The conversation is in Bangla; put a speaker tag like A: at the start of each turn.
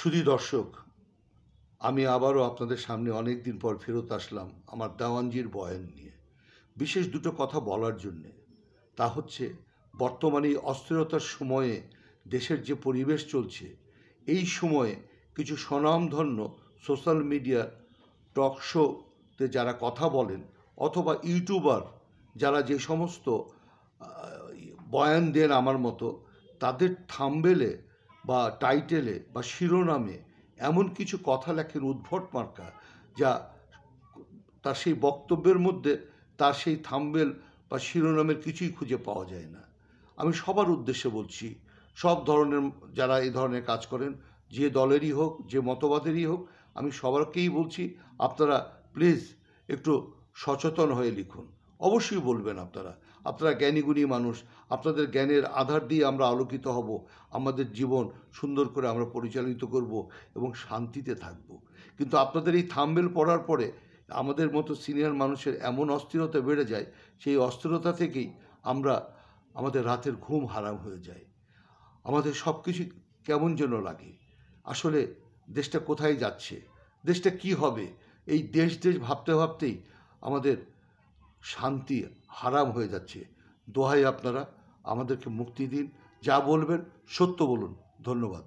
A: শুধু দর্শক, আমি আবারও আপনাদের সামনে অনেক দিন পর ফেরত আসলাম আমার দেওয়ানজির বয়ান নিয়ে বিশেষ দুটো কথা বলার জন্যে। তা হচ্ছে, বর্তমানে এই অস্থিরতার সময়ে দেশের যে পরিবেশ চলছে, এই সময়ে কিছু স্বনামধন্য সোশ্যাল মিডিয়া টক শোতে যারা কথা বলেন অথবা ইউটিউবার যারা যে সমস্ত বয়ান দেন আমার মতো, তাদের থাম্বনেলে বা টাইটেলে বা শিরোনামে এমন কিছু কথা লেখেন উদ্ভট মার্কা, যা তার সেই বক্তব্যের মধ্যে তার সেই থাম্বনেল বা শিরোনামের কিছুই খুঁজে পাওয়া যায় না। আমি সবার উদ্দেশ্যে বলছি, সব ধরনের যারা এই ধরনের কাজ করেন, যে দলেরই হোক, যে মতবাদেরই হোক, আমি সবারকেই বলছি, আপনারা প্লিজ একটু সচেতন হয়ে লিখুন। অবশ্যই বলবেন আপনারা জ্ঞানীগুণী মানুষ, আপনাদের জ্ঞানের আধার দিয়ে আমরা আলোকিত হব, আমাদের জীবন সুন্দর করে আমরা পরিচালিত করব এবং শান্তিতে থাকব। কিন্তু আপনাদের এই থাম্বনেল পড়ার পরে আমাদের মতো সিনিয়র মানুষের এমন অস্থিরতা বেড়ে যায়, সেই অস্থিরতা থেকেই আমাদের রাতের ঘুম হারাম হয়ে যায়, আমাদের সব কিছু কেমন যেন লাগে। আসলে দেশটা কোথায় যাচ্ছে, দেশটা কি হবে, এই দেশ ভাবতে ভাবতেই আমাদের শান্তি হারাম হয়ে যাচ্ছে। দোহাই আপনারা আমাদেরকে মুক্তি দিন, যা বলবেন সত্য বলুন। ধন্যবাদ।